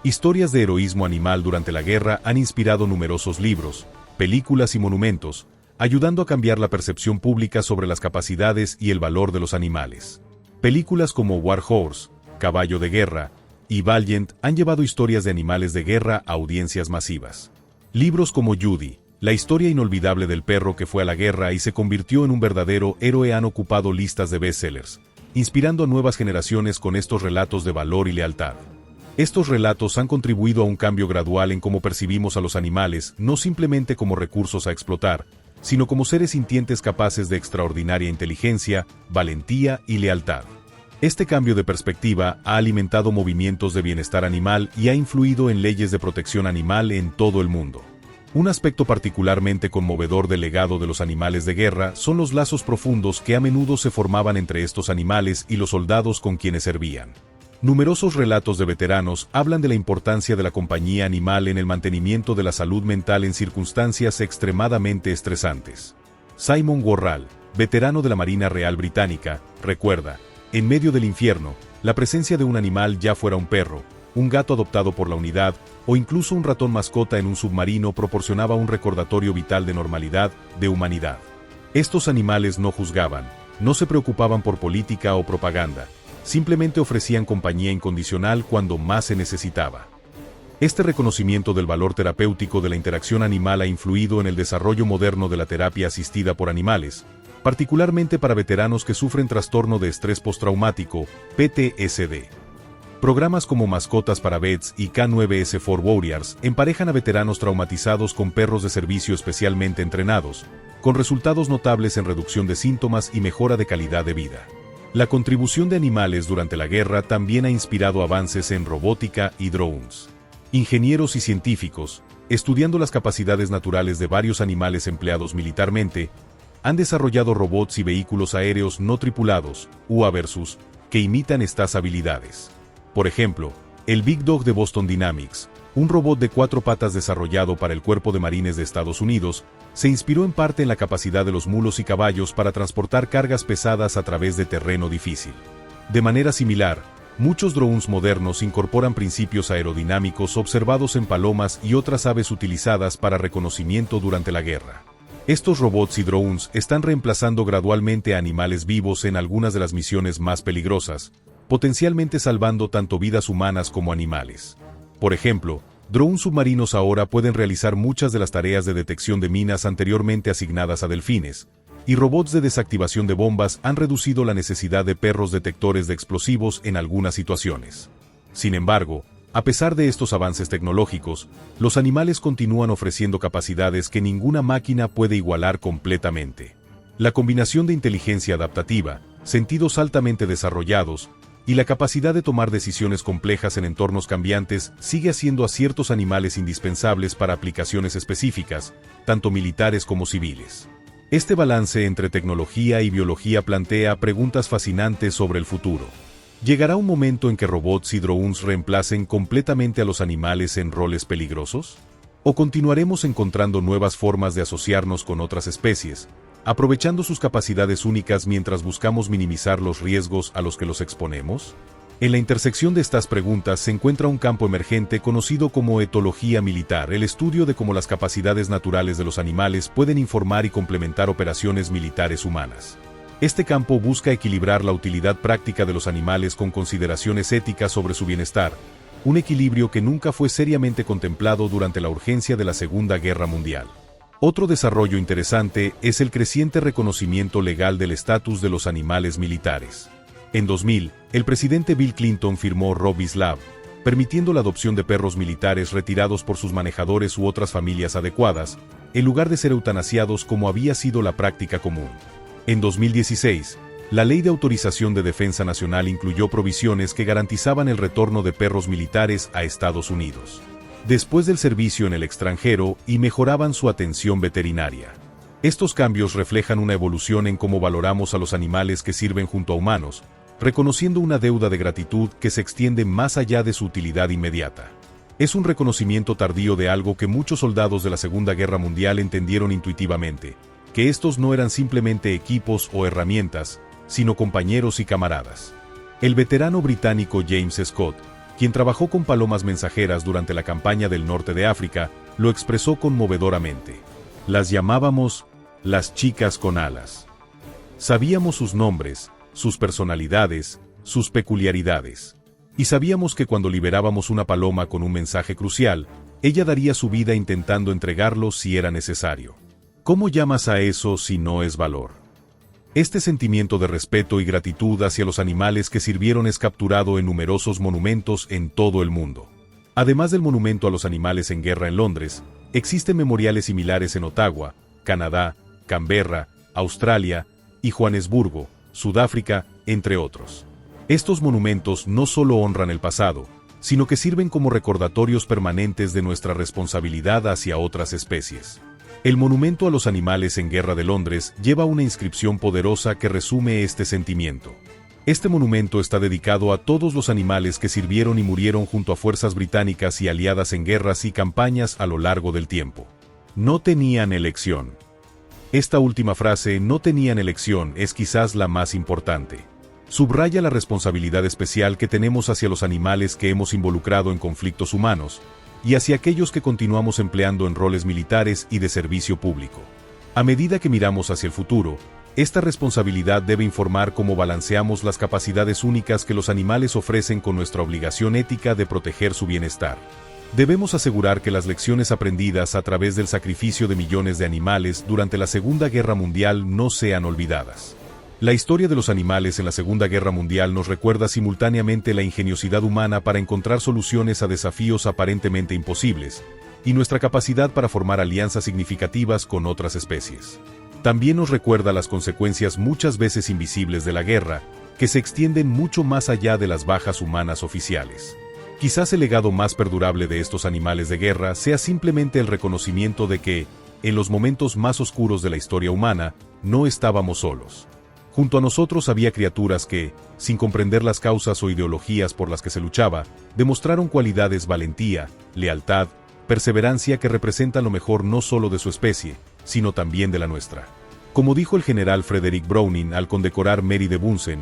Historias de heroísmo animal durante la guerra han inspirado numerosos libros, películas y monumentos, ayudando a cambiar la percepción pública sobre las capacidades y el valor de los animales. Películas como War Horse, Caballo de Guerra, y Valiant han llevado historias de animales de guerra a audiencias masivas. Libros como Judy, la historia inolvidable del perro que fue a la guerra y se convirtió en un verdadero héroe han ocupado listas de bestsellers, inspirando a nuevas generaciones con estos relatos de valor y lealtad. Estos relatos han contribuido a un cambio gradual en cómo percibimos a los animales, no simplemente como recursos a explotar, sino como seres sintientes capaces de extraordinaria inteligencia, valentía y lealtad. Este cambio de perspectiva ha alimentado movimientos de bienestar animal y ha influido en leyes de protección animal en todo el mundo. Un aspecto particularmente conmovedor del legado de los animales de guerra son los lazos profundos que a menudo se formaban entre estos animales y los soldados con quienes servían. Numerosos relatos de veteranos hablan de la importancia de la compañía animal en el mantenimiento de la salud mental en circunstancias extremadamente estresantes. Simon Worrall, veterano de la Marina Real Británica, recuerda, en medio del infierno, la presencia de un animal, ya fuera un perro, un gato adoptado por la unidad, o incluso un ratón mascota en un submarino, proporcionaba un recordatorio vital de normalidad, de humanidad. Estos animales no juzgaban, no se preocupaban por política o propaganda, simplemente ofrecían compañía incondicional cuando más se necesitaba. Este reconocimiento del valor terapéutico de la interacción animal ha influido en el desarrollo moderno de la terapia asistida por animales, particularmente para veteranos que sufren trastorno de estrés postraumático, PTSD. Programas como Mascotas para Vets y K9S4 Warriors emparejan a veteranos traumatizados con perros de servicio especialmente entrenados, con resultados notables en reducción de síntomas y mejora de calidad de vida. La contribución de animales durante la guerra también ha inspirado avances en robótica y drones. Ingenieros y científicos, estudiando las capacidades naturales de varios animales empleados militarmente, han desarrollado robots y vehículos aéreos no tripulados, UAV, que imitan estas habilidades. Por ejemplo, el Big Dog de Boston Dynamics, un robot de 4 patas desarrollado para el Cuerpo de Marines de Estados Unidos, se inspiró en parte en la capacidad de los mulos y caballos para transportar cargas pesadas a través de terreno difícil. De manera similar, muchos drones modernos incorporan principios aerodinámicos observados en palomas y otras aves utilizadas para reconocimiento durante la guerra. Estos robots y drones están reemplazando gradualmente a animales vivos en algunas de las misiones más peligrosas, potencialmente salvando tanto vidas humanas como animales. Por ejemplo, drones submarinos ahora pueden realizar muchas de las tareas de detección de minas anteriormente asignadas a delfines, y robots de desactivación de bombas han reducido la necesidad de perros detectores de explosivos en algunas situaciones. Sin embargo, a pesar de estos avances tecnológicos, los animales continúan ofreciendo capacidades que ninguna máquina puede igualar completamente. La combinación de inteligencia adaptativa, sentidos altamente desarrollados, y la capacidad de tomar decisiones complejas en entornos cambiantes sigue haciendo a ciertos animales indispensables para aplicaciones específicas, tanto militares como civiles. Este balance entre tecnología y biología plantea preguntas fascinantes sobre el futuro. ¿Llegará un momento en que robots y drones reemplacen completamente a los animales en roles peligrosos? ¿O continuaremos encontrando nuevas formas de asociarnos con otras especies, aprovechando sus capacidades únicas mientras buscamos minimizar los riesgos a los que los exponemos? En la intersección de estas preguntas se encuentra un campo emergente conocido como etología militar, el estudio de cómo las capacidades naturales de los animales pueden informar y complementar operaciones militares humanas. Este campo busca equilibrar la utilidad práctica de los animales con consideraciones éticas sobre su bienestar, un equilibrio que nunca fue seriamente contemplado durante la urgencia de la Segunda Guerra Mundial. Otro desarrollo interesante es el creciente reconocimiento legal del estatus de los animales militares. En 2000, el presidente Bill Clinton firmó Robbie's Lab, permitiendo la adopción de perros militares retirados por sus manejadores u otras familias adecuadas, en lugar de ser eutanasiados como había sido la práctica común. En 2016, la Ley de Autorización de Defensa Nacional incluyó provisiones que garantizaban el retorno de perros militares a Estados Unidos, después del servicio en el extranjero, y mejoraban su atención veterinaria. Estos cambios reflejan una evolución en cómo valoramos a los animales que sirven junto a humanos, reconociendo una deuda de gratitud que se extiende más allá de su utilidad inmediata. Es un reconocimiento tardío de algo que muchos soldados de la Segunda Guerra Mundial entendieron intuitivamente, que estos no eran simplemente equipos o herramientas, sino compañeros y camaradas. El veterano británico James Scott, quien trabajó con palomas mensajeras durante la campaña del norte de África, lo expresó conmovedoramente. Las llamábamos las chicas con alas. Sabíamos sus nombres, sus personalidades, sus peculiaridades. Y sabíamos que cuando liberábamos una paloma con un mensaje crucial, ella daría su vida intentando entregarlo si era necesario. ¿Cómo llamas a eso si no es valor? Este sentimiento de respeto y gratitud hacia los animales que sirvieron es capturado en numerosos monumentos en todo el mundo. Además del monumento a los animales en guerra en Londres, existen memoriales similares en Ottawa, Canadá, Canberra, Australia y Johannesburgo, Sudáfrica, entre otros. Estos monumentos no solo honran el pasado, sino que sirven como recordatorios permanentes de nuestra responsabilidad hacia otras especies. El monumento a los animales en guerra de Londres lleva una inscripción poderosa que resume este sentimiento. Este monumento está dedicado a todos los animales que sirvieron y murieron junto a fuerzas británicas y aliadas en guerras y campañas a lo largo del tiempo. No tenían elección. Esta última frase, no tenían elección, es quizás la más importante. Subraya la responsabilidad especial que tenemos hacia los animales que hemos involucrado en conflictos humanos, y hacia aquellos que continuamos empleando en roles militares y de servicio público. A medida que miramos hacia el futuro, esta responsabilidad debe informar cómo balanceamos las capacidades únicas que los animales ofrecen con nuestra obligación ética de proteger su bienestar. Debemos asegurar que las lecciones aprendidas a través del sacrificio de millones de animales durante la Segunda Guerra Mundial no sean olvidadas. La historia de los animales en la Segunda Guerra Mundial nos recuerda simultáneamente la ingeniosidad humana para encontrar soluciones a desafíos aparentemente imposibles, y nuestra capacidad para formar alianzas significativas con otras especies. También nos recuerda las consecuencias muchas veces invisibles de la guerra, que se extienden mucho más allá de las bajas humanas oficiales. Quizás el legado más perdurable de estos animales de guerra sea simplemente el reconocimiento de que, en los momentos más oscuros de la historia humana, no estábamos solos. Junto a nosotros había criaturas que, sin comprender las causas o ideologías por las que se luchaba, demostraron cualidades valentía, lealtad, perseverancia que representan lo mejor no solo de su especie, sino también de la nuestra. Como dijo el general Frederick Browning al condecorar Mary de Bunsen,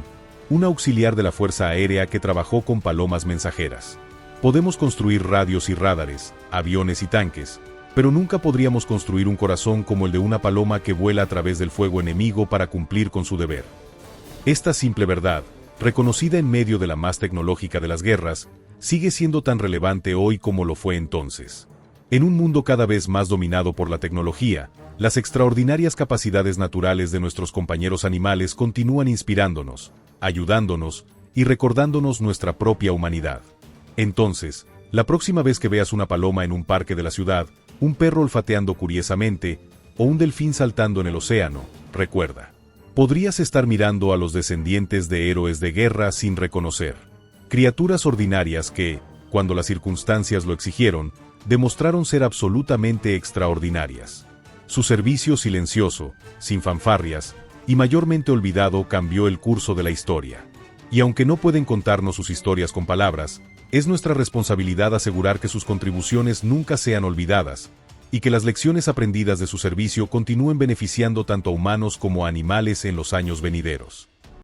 un auxiliar de la Fuerza Aérea que trabajó con palomas mensajeras. Podemos construir radios y radares, aviones y tanques, pero nunca podríamos construir un corazón como el de una paloma que vuela a través del fuego enemigo para cumplir con su deber. Esta simple verdad, reconocida en medio de la más tecnológica de las guerras, sigue siendo tan relevante hoy como lo fue entonces. En un mundo cada vez más dominado por la tecnología, las extraordinarias capacidades naturales de nuestros compañeros animales continúan inspirándonos, ayudándonos y recordándonos nuestra propia humanidad. Entonces, la próxima vez que veas una paloma en un parque de la ciudad, un perro olfateando curiosamente, o un delfín saltando en el océano, recuerda. Podrías estar mirando a los descendientes de héroes de guerra sin reconocer. Criaturas ordinarias que, cuando las circunstancias lo exigieron, demostraron ser absolutamente extraordinarias. Su servicio silencioso, sin fanfarrias, y mayormente olvidado cambió el curso de la historia. Y aunque no pueden contarnos sus historias con palabras, es nuestra responsabilidad asegurar que sus contribuciones nunca sean olvidadas, y que las lecciones aprendidas de su servicio continúen beneficiando tanto a humanos como a animales en los años venideros.